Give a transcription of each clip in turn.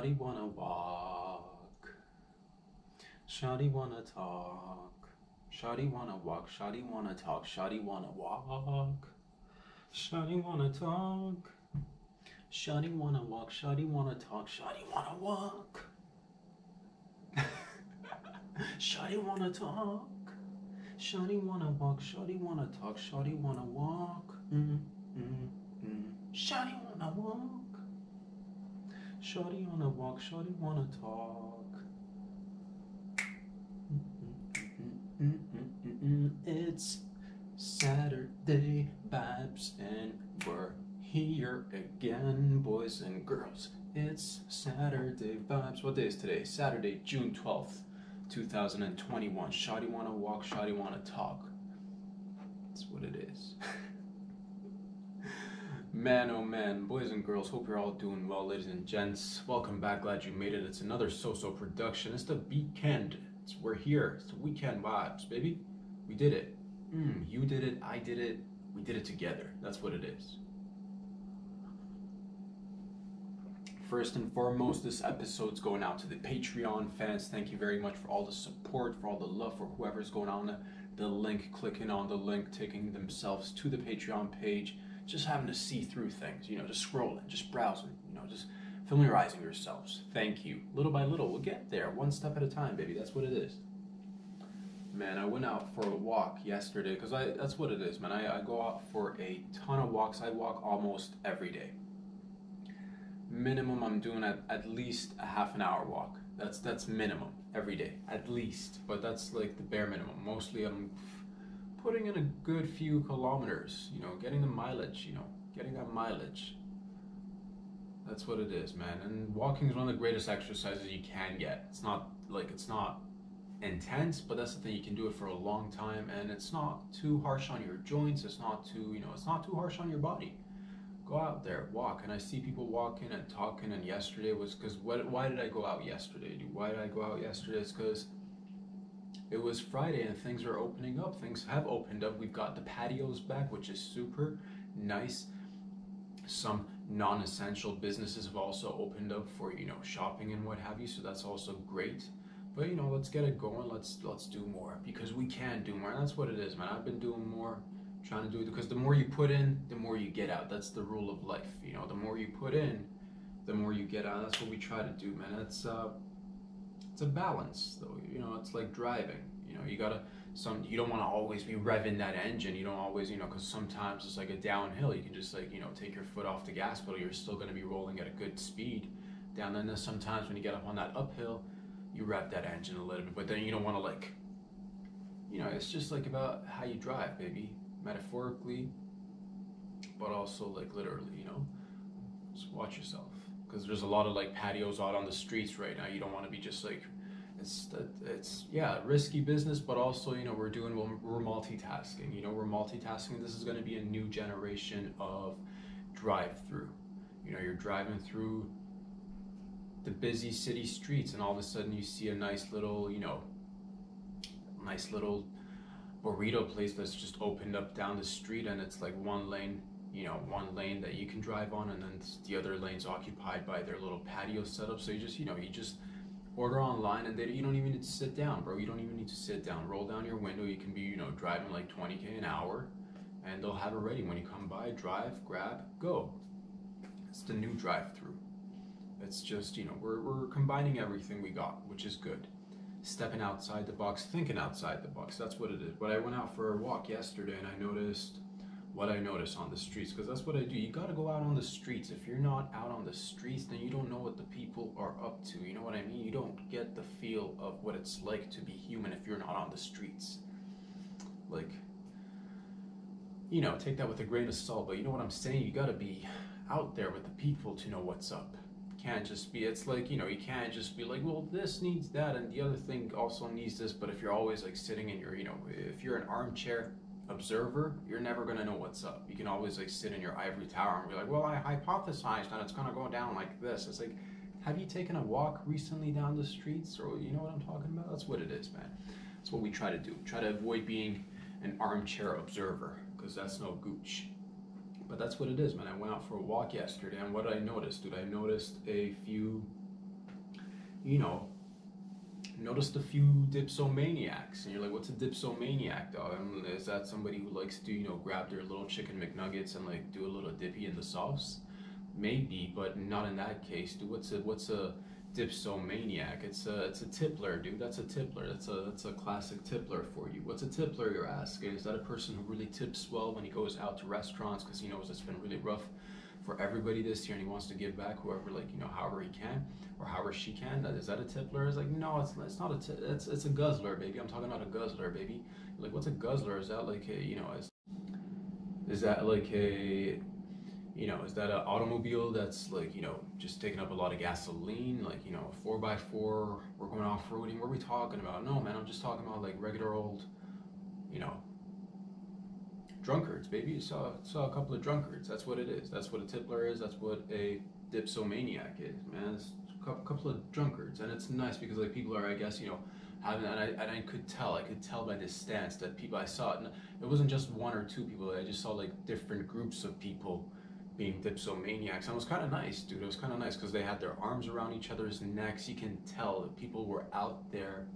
Shawty wanna walk. Shawty wanna talk. Shawty wanna walk. Shawty wanna talk. Shawty wanna walk. Shawty wanna talk. Shawty wanna walk. Shawty wanna talk. Shawty wanna walk. Shawty wanna talk. Shawty wanna walk. Shawty wanna talk. Shawty wanna walk. Shawty wanna walk. Shawty wanna walk. Shawty wanna talk. It's Saturday vibes and we're here again, boys and girls. It's Saturday vibes. What day is today? Saturday, June 12th, 2021. Shawty wanna walk, shawty wanna talk. That's what it is. Man, oh man, boys and girls, hope you're all doing well, ladies and gents. Welcome back, glad you made it. It's another So-So production. It's the weekend. We're here. It's the weekend vibes, baby. We did it. You did it, I did it, we did it together. That's what it is. First and foremost, this episode's going out to the Patreon fans. Thank you very much for all the support, for all the love, for whoever's going on the link, clicking on the link, taking themselves to the Patreon page, just having to see through things, just scrolling, just browsing, just familiarizing yourselves. Thank you. Little by little, we'll get there, one step at a time, baby. That's what it is. Man, I went out for a walk yesterday because that's what it is, man. I go out for a ton of walks. I walk almost every day. Minimum, I'm doing at least a half an hour walk. That's minimum every day, at least. But that's like the bare minimum. Mostly I'm putting in a good few kilometers, getting the mileage, getting that mileage. That's what it is, man. And walking is one of the greatest exercises you can get. It's not intense, but that's the thing, you can do it for a long time and it's not too harsh on your joints. It's not too harsh on your body. Go out there, walk. And I see people walking and talking, and yesterday was because why did I go out yesterday, dude? Why did I go out yesterday? It's because it was Friday and things are opening up. Things have opened up. We've got the patios back, which is super nice. Some non-essential businesses have also opened up for shopping and what have you, so that's also great. But let's get it going. Let's do more, because we can do more. And that's what it is, man. I've been doing more, trying to do it, because the more you put in, the more you get out. That's the rule of life. The more you put in, the more you get out. That's what we try to do, man. It's a balance, though. It's like driving. You don't want to always be revving that engine. You don't always, because sometimes it's like a downhill. You can just take your foot off the gas pedal. You're still going to be rolling at a good speed down. Then sometimes when you get up on that uphill, you rev that engine a little bit, but then you don't want to it's just like about how you drive, baby, metaphorically, but also like literally, just watch yourself, because there's a lot of patios out on the streets right now. You don't want to be just it's risky business, but also we're multitasking. We're multitasking. This is going to be a new generation of drive-through. You're driving through the busy city streets, and all of a sudden you see a nice little burrito place that's just opened up down the street, and it's like one lane that you can drive on, and then the other lane's occupied by their little patio setup. So you just order online, and you don't even need to sit down, bro. You don't even need to sit down. Roll down your window. You can be driving like 20k an hour, and they'll have it ready when you come by. Drive, grab, go. It's the new drive-through. It's just, we're combining everything we got, which is good. Stepping outside the box, thinking outside the box. That's what it is. But I went out for a walk yesterday, and I noticed what I noticed on the streets, because that's what I do. You got to go out on the streets. If you're not out on the streets, then you don't know what the people are up to. You know what I mean? You don't get the feel of what it's like to be human if you're not on the streets. Take that with a grain of salt, but you know what I'm saying? You got to be out there with the people to know what's up. Can't just be, it's like, you can't just be like, well, this needs that and the other thing also needs this. But if you're always sit in your, if you're an armchair observer, you're never going to know what's up. You can always sit in your ivory tower and be like, well, I hypothesized and it's going to go down like this. It's like, have you taken a walk recently down the streets? Or you know what I'm talking about? That's what it is, man. That's what we try to do. Try to avoid being an armchair observer, because that's no gooch. But that's what it is, man. I went out for a walk yesterday, and what did I notice? Dude, I noticed a few you know, noticed a few dipsomaniacs, and you're like, what's a dipsomaniac, dog? And is that somebody who likes to, grab their little chicken McNuggets and like do a little dippy in the sauce? Maybe, but not in that case, dude. What's a dipsomaniac? It's a tippler, dude. That's a tippler. That's a classic tippler for you. What's a tippler, you're asking? Is that a person who really tips well when he goes out to restaurants because he knows it's been really rough for everybody this year and he wants to give back whoever, like, however he can or however she can? Is that a tippler? It's like, no, it's not it's a guzzler, baby. I'm talking about a guzzler, baby. Like, what's a guzzler? Is that like a, is that like a, is that an automobile that's like, just taking up a lot of gasoline, like, a 4x4, we're going off-roading? What are we talking about? No, man, I'm just talking about like regular old, you know, drunkards, baby. You saw a couple of drunkards. That's what it is. That's what a tippler is. That's what a dipsomaniac is, man. It's a couple of drunkards, and it's nice because like people are, I guess, having, and I could tell by this stance that people I saw it. And it wasn't just one or two people. I just saw like different groups of people being dipsomaniacs, and it was kind of nice, dude. It was kind of nice because they had their arms around each other's necks. You can tell that people were out there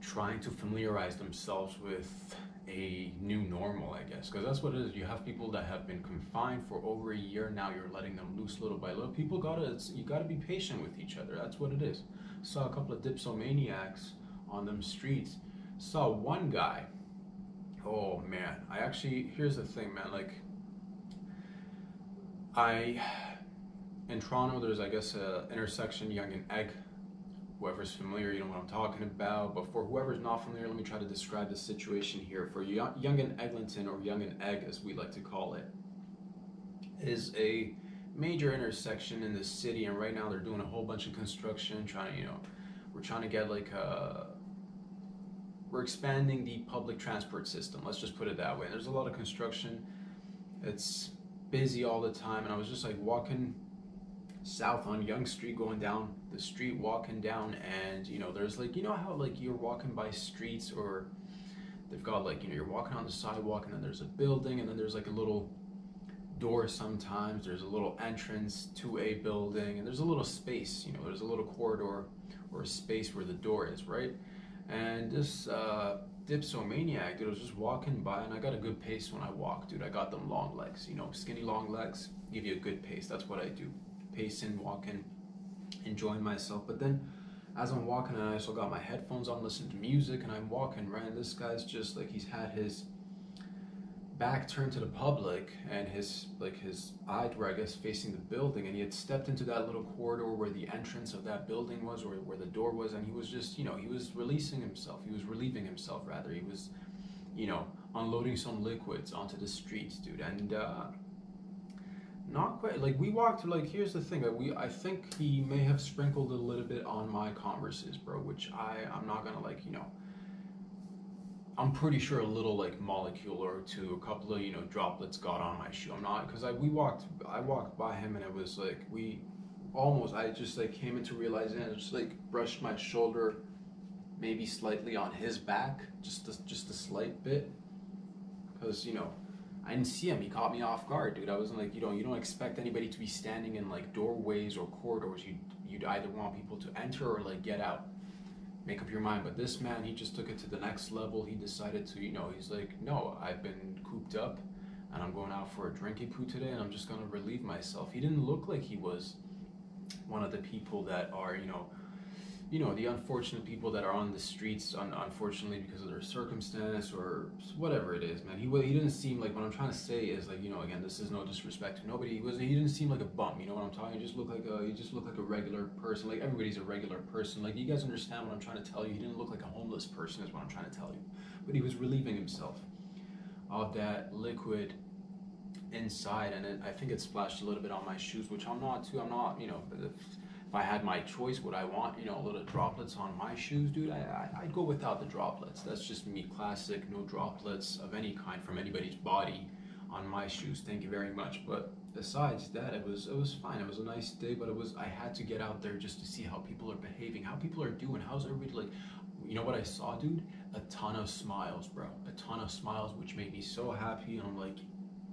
trying to familiarize themselves with a new normal, I guess, because that's what it is. You have people that have been confined for over a year now. You're letting them loose little by little. You gotta be patient with each other. That's what it is. Saw a couple of dipsomaniacs on them streets. Saw one guy. Oh man, here's the thing, man. Like, in Toronto, there's, I guess, a intersection, Yonge and Egg. Whoever's familiar, you know what I'm talking about. But for whoever's not familiar, let me try to describe the situation here. For Yonge and Eglinton, or Yonge and Egg, as we like to call it, is a major intersection in the city, and right now they're doing a whole bunch of construction, we're trying to get like we're expanding the public transport system. Let's just put it that way. There's a lot of construction. It's busy all the time, and I was just like walking south on Yonge Street, going down the street, walking down, and there's like, how like you're walking by streets, or they've got like, you're walking on the sidewalk, and then there's a building, and then there's like a little door. Sometimes there's a little entrance to a building, and there's a little space, there's a little corridor or a space where the door is, right? And this dipsomaniac, dude, was just walking by, and I got a good pace when I walk, dude. I got them long legs, skinny long legs give you a good pace. That's what I do, pacing, walking, enjoying myself. But then as I'm walking, I also got my headphones on, listening to music, and I'm walking, right? And this guy's just like, he's had his back turned to the public, and his eyes were, I guess, facing the building, and he had stepped into that little corridor where the entrance of that building was, or where the door was, and he was just, he was relieving himself rather. He was, unloading some liquids onto the streets, dude. And not quite, like, we walked, like, here's the thing, I think he may have sprinkled a little bit on my Converses, bro, which I'm not gonna, like, I'm pretty sure a little like molecule or two, a couple of droplets got on my shoe. I'm not, because I walked by him, and it was like I just like came into realizing, I just like brushed my shoulder maybe slightly on his back, just a slight bit, because I didn't see him. He caught me off guard, dude. I wasn't like, you don't expect anybody to be standing in like doorways or corridors. You'd either want people to enter or like get out. Make up your mind. But this man, he just took it to the next level. He decided to, he's like, no, I've been cooped up, and I'm going out for a drinky poo today, and I'm just gonna relieve myself. He didn't look like he was one of the people that are, the unfortunate people that are on the streets, unfortunately, because of their circumstance or whatever it is, man. He didn't seem like, what I'm trying to say is, like, again, this is no disrespect to nobody. He didn't seem like a bum, you know what I'm talking? He just looked like a regular person. Like, everybody's a regular person. Like, you guys understand what I'm trying to tell you? He didn't look like a homeless person, is what I'm trying to tell you. But he was relieving himself of that liquid inside, and I think it splashed a little bit on my shoes, which I'm not, but if I had my choice, would I want, little droplets on my shoes, dude? I'd go without the droplets. That's just me, classic, no droplets of any kind from anybody's body on my shoes. Thank you very much. But besides that, it was fine. It was a nice day, but I had to get out there just to see how people are behaving, how people are doing, how's everybody, like, you know what I saw, dude? A ton of smiles, bro. A ton of smiles, which made me so happy, and I'm like,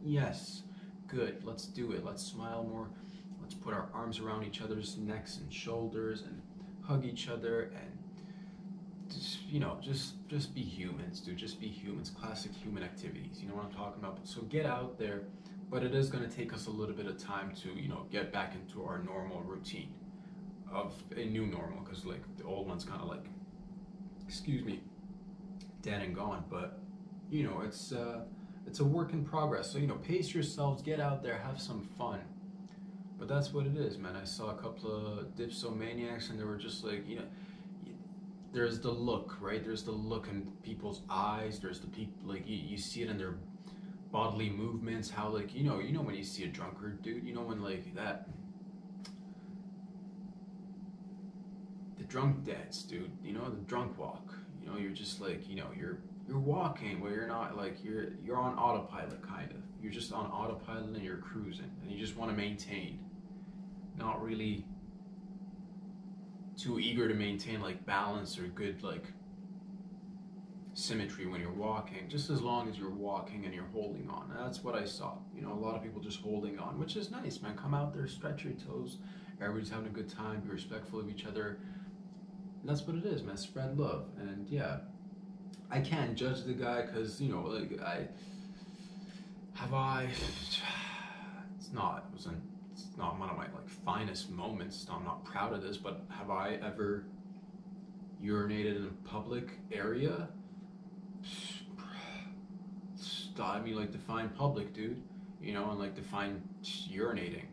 yes, good, let's do it. Let's smile more. Let's put our arms around each other's necks and shoulders, and hug each other, and just, just be humans, dude. Just be humans. Classic human activities. You know what I'm talking about? So get out there, but it is going to take us a little bit of time to, get back into our normal routine of a new normal, because like the old one's kind of like, excuse me, dead and gone. But it's a work in progress. So pace yourselves, get out there, have some fun. But that's what it is, man. I saw a couple of Dipso maniacs, and they were just like, there's the look, right? There's the look in people's eyes. There's the people, like, you see it in their bodily movements. How, like, when you see a drunkard, dude, when like that, the drunk dance, dude, the drunk walk. You're just like, you're walking where you're not, like, you're on autopilot, kind of. You're just on autopilot and you're cruising, and you just want to maintain. Not really too eager to maintain like balance or good like symmetry when you're walking, just as long as you're walking and you're holding on. And that's what I saw. A lot of people just holding on, which is nice, man. Come out there, stretch your toes, everybody's having a good time, be respectful of each other. And that's what it is, man. Spread love. And yeah, I can't judge the guy, because it's not one of my like finest moments. I'm not proud of this, but have I ever urinated in a public area? I mean, like, define public, dude. And like define urinating.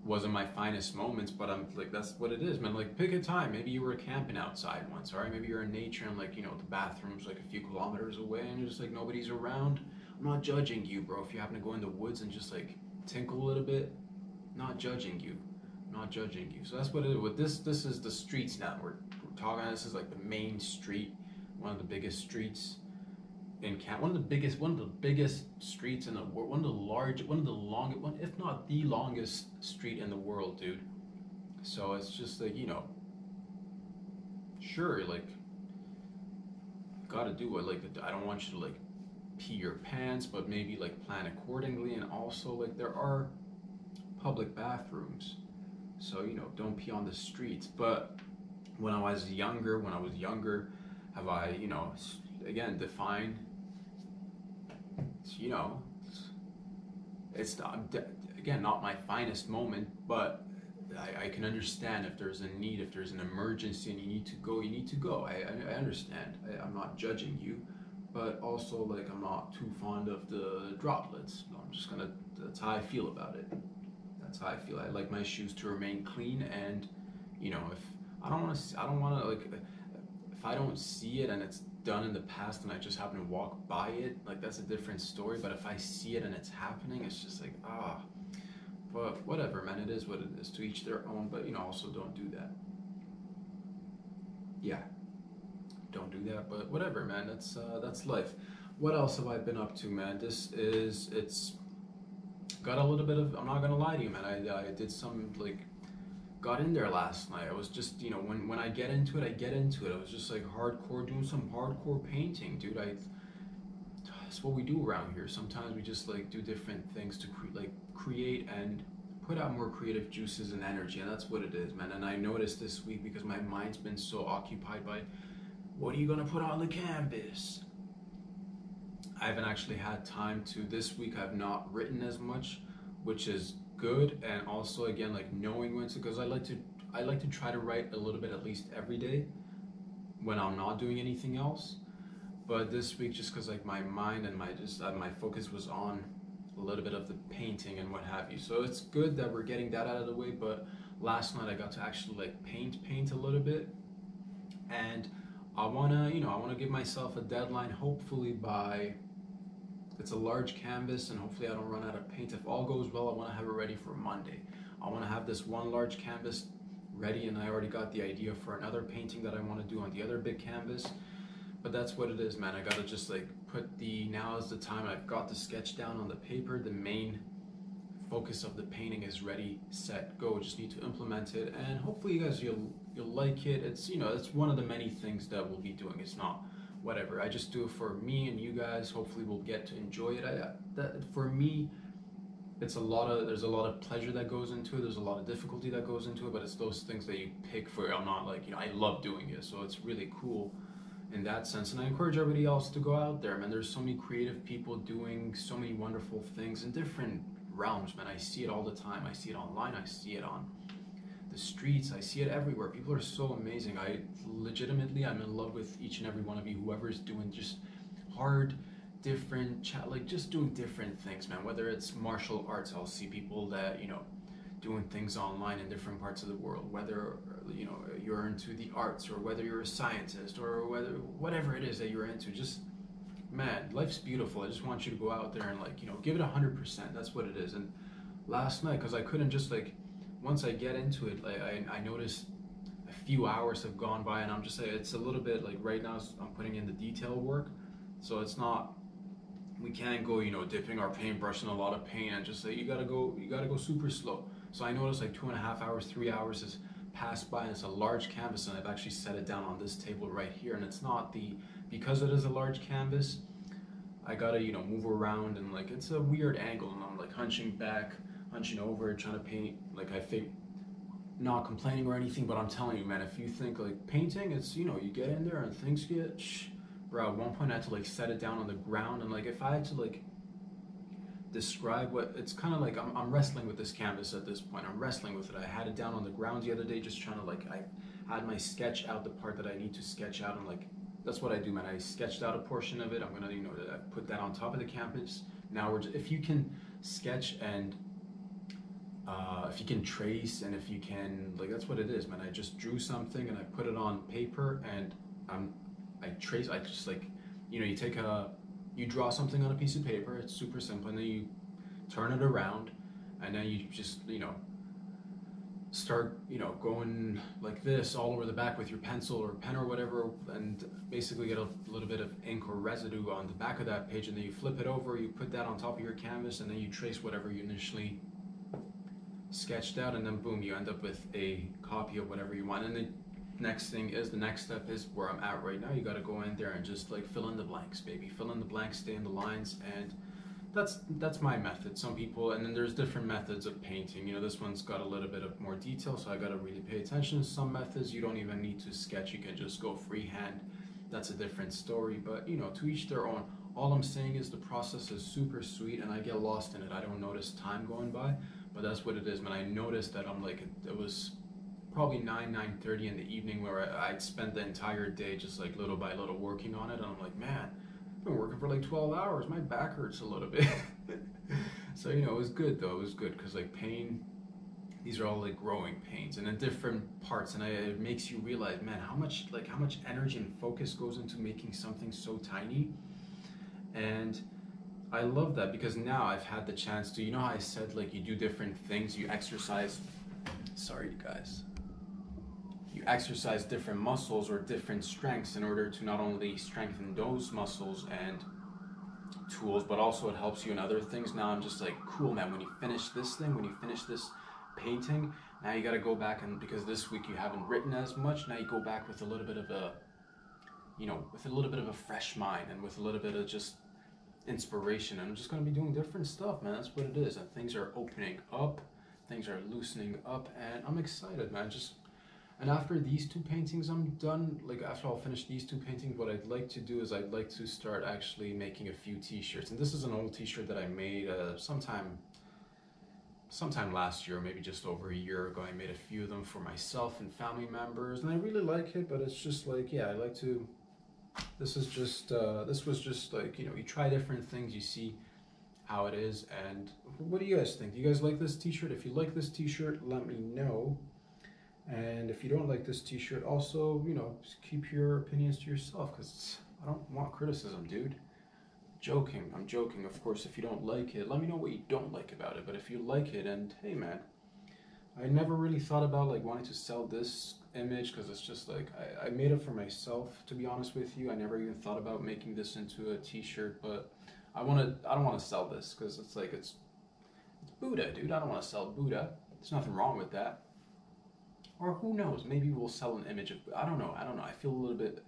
Wasn't my finest moments, but I'm like, that's what it is, man. Like, pick a time. Maybe you were camping outside once, all right? Maybe you're in nature and like, the bathroom's like a few kilometers away and you're just like, nobody's around. I'm not judging you, bro. If you happen to go in the woods and just like tinkle a little bit, not judging you. So that's what it is. With this is the streets now. We're talking. This is like the main street, one of the biggest streets in Canada, one of the biggest streets in the world, one of the longest, if not the longest street in the world, dude. So it's just like, sure, like, gotta do it. Like, I don't want you to like pee your pants, but maybe like plan accordingly. And also, like, there are public bathrooms, so don't pee on the streets. But when I was younger, have I, again, define, it's not, again, not my finest moment, but I can understand if there's a need, if there's an emergency and you need to go. I understand. I'm not judging you, but also, like, I'm not too fond of the droplets. I'm just gonna, that's how I feel about it. That's how I feel. I like my shoes to remain clean, and if I don't want to, like, if I don't see it and it's done in the past and I just happen to walk by it, like, that's a different story. But if I see it and it's happening, it's just like, but whatever, man. It is what it is. To each their own. But also don't do that. Yeah, don't do that. But whatever, man. That's life. What else have I been up to, man? It's got a little bit of, I'm not gonna lie to you, man. I did some, like, got in there last night. I was just, when I get into it, I was just like hardcore, doing some hardcore painting, dude. That's what we do around here. Sometimes we just like do different things to create and put out more creative juices and energy, and that's what it is, man. And I noticed this week, because my mind's been so occupied by, what are you gonna put on the canvas? I haven't actually had time to. This week I've not written as much, which is good. And also, again, like, knowing when to, because I like to try to write a little bit at least every day when I'm not doing anything else. But this week, just because like my mind and my focus was on a little bit of the painting and what have you. So it's good that we're getting that out of the way. But last night I got to actually like paint a little bit, and I wanna give myself a deadline, hopefully by, it's a large canvas, and hopefully I don't run out of paint. If all goes well, I want to have it ready for Monday. I want to have this one large canvas ready, and I already got the idea for another painting that I want to do on the other big canvas. But that's what it is, man. I gotta just like now is the time. I've got the sketch down on the paper. The main focus of the painting is ready, set, go. Just need to implement it, and hopefully you guys, you'll like it. It's it's one of the many things that we'll be doing. It's not whatever. I just do it for me and you guys. Hopefully we'll get to enjoy it. For me, there's a lot of pleasure that goes into it, there's a lot of difficulty that goes into it, but it's those things that you pick for. I'm not like, I love doing it, so it's really cool in that sense. And I encourage everybody else to go out there, man. There's so many creative people doing so many wonderful things in different realms, man. I see it all the time. I see it online, I see it on the streets, I see it everywhere. People are so amazing. I'm in love with each and every one of you, whoever's doing just hard, different chat, like just doing different things, man. Whether it's martial arts, I'll see people that, doing things online in different parts of the world, whether you're into the arts, or whether you're a scientist, or whatever it is that you're into. Just, man, life's beautiful. I just want you to go out there and give it 100%. That's what it is. And last night, because I couldn't just once I get into it, I noticed a few hours have gone by, and I'm just saying it's a little bit right now I'm putting in the detail work, so it's not, we can't go dipping our paintbrush in a lot of paint and just say you gotta go super slow. So I noticed 2.5 hours, 3 hours has passed by, and it's a large canvas, and I've actually set it down on this table right here. And it's not because it is a large canvas, I gotta move around, and it's a weird angle, and I'm hunching back, hunching over, trying to paint. I think, not complaining or anything, but I'm telling you, man, if you think painting, it's you get in there and things get bro. At one point I had to set it down on the ground, and if I had to describe what it's kind of I'm wrestling with this canvas at this point. I'm wrestling with it. I had it down on the ground the other day, just trying to I had my sketch out the part that I need to sketch out, and that's what I do, man. I sketched out a portion of it. I'm gonna put that on top of the canvas. Now if you can sketch, and if you can trace, and if you can that's what it is, man. I just drew something and I put it on paper, and I trace. I just you draw something on a piece of paper. It's super simple, and then you turn it around, and then you just start going like this all over the back with your pencil or pen or whatever, and basically get a little bit of ink or residue on the back of that page, and then you flip it over, you put that on top of your canvas, and then you trace whatever you initially sketched out, and then boom, you end up with a copy of whatever you want. And the next step is where I'm at right now. You got to go in there and just fill in the blanks, baby. Fill in the blanks, stay in the lines, and that's my method. Some people, and then there's different methods of painting. This one's got a little bit of more detail, so I got to really pay attention. Some methods you don't even need to sketch, you can just go freehand. That's a different story, but to each their own. All I'm saying is the process is super sweet, and I get lost in it. I don't notice time going by, but that's what it is, man. I noticed that I'm it was probably 9:30 in the evening, where I'd spent the entire day just little by little working on it, and I'm man, I've been working for 12 hours, my back hurts a little bit. So it was good though. It was good because pain, these are all growing pains, and in different parts, and it makes you realize, man, how much energy and focus goes into making something so tiny. And I love that, because now I've had the chance to, how I said you do different things, you exercise, sorry you guys, you exercise different muscles or different strengths in order to not only strengthen those muscles and tools, but also it helps you in other things. Now I'm just cool, man, when you finish this thing, when you finish this painting, now you got to go back, and because this week you haven't written as much, now you go back with a little bit of a fresh mind, and with a little bit of just inspiration, and I'm just going to be doing different stuff, man. That's what it is, and things are opening up, things are loosening up, and I'm excited, man. And after these two paintings I'm done, after I'll finish these two paintings, what I'd like to do is I'd like to start actually making a few t-shirts. And this is an old t-shirt that I made sometime last year, maybe just over a year ago. I made a few of them for myself and family members, and I really like it, but it's just yeah, I like to, this was just you try different things, you see how it is. And what do you guys think? Do you guys like this t-shirt? If you like this t-shirt, let me know. And if you don't like this t-shirt, also, just keep your opinions to yourself, because I don't want criticism, dude. I'm joking. Of course, if you don't like it, let me know what you don't like about it. But if you like it, and hey, man, I never really thought about wanting to sell this image, because it's just I made it for myself, to be honest with you. I never even thought about making this into a t-shirt, but I don't want to sell this, because it's Buddha, dude. I don't want to sell Buddha. There's nothing wrong with that. Or who knows, maybe we'll sell an image of, I don't know, I feel a little bit,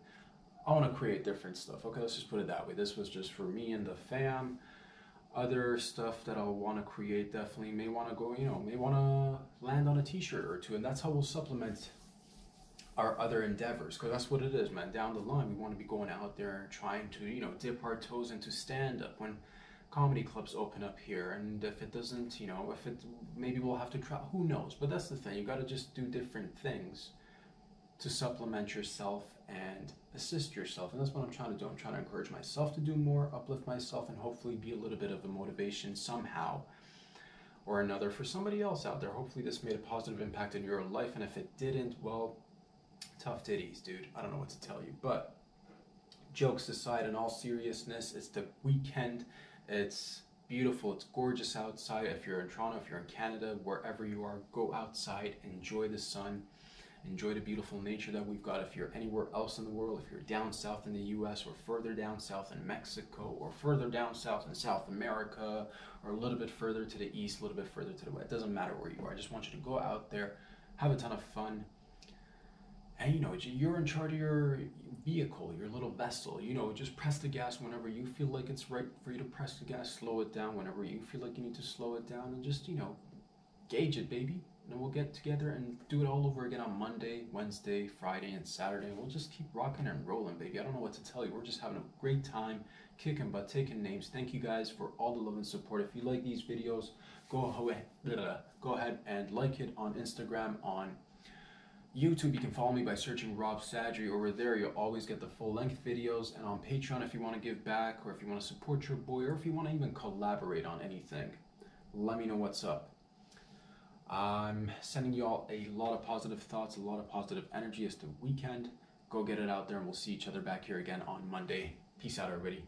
I want to create different stuff. Okay, let's just put it that way. This was just for me and the fam. Other stuff that I'll want to create definitely may want to go, may want to land on a t-shirt or two, and that's how we'll supplement our other endeavors, because that's what it is, man. Down the line, we want to be going out there and trying to, dip our toes into stand-up when comedy clubs open up here. And if it doesn't, if it, maybe we'll have to try, who knows. But that's the thing, you got to just do different things to supplement yourself and assist yourself. And that's what I'm trying to do. I'm trying to encourage myself to do more, uplift myself, and hopefully be a little bit of a motivation somehow or another for somebody else out there. Hopefully this made a positive impact in your life, and if it didn't, well, tough titties, dude. I don't know what to tell you. But jokes aside, in all seriousness, it's the weekend. It's beautiful. It's gorgeous outside. If you're in Toronto, if you're in Canada, wherever you are, go outside, enjoy the sun, enjoy the beautiful nature that we've got. If you're anywhere else in the world, if you're down south in the US, or further down south in Mexico, or further down south in South America, or a little bit further to the east, a little bit further to the west, it doesn't matter where you are. I just want you to go out there, have a ton of fun. And you're in charge of your vehicle, your little vessel. Just press the gas whenever you feel like it's right for you to press the gas. Slow it down whenever you feel like you need to slow it down. And just, gauge it, baby. And we'll get together and do it all over again on Monday, Wednesday, Friday, and Saturday. And we'll just keep rocking and rolling, baby. I don't know what to tell you. We're just having a great time, kicking butt, taking names. Thank you guys for all the love and support. If you like these videos, go ahead and like it on Instagram, on YouTube. You can follow me by searching Rob Sadri. Over there, you'll always get the full-length videos. And on Patreon, if you want to give back, or if you want to support your boy, or if you want to even collaborate on anything, let me know what's up. I'm sending you all a lot of positive thoughts, a lot of positive energy. It's the weekend. Go get it out there, and we'll see each other back here again on Monday. Peace out, everybody.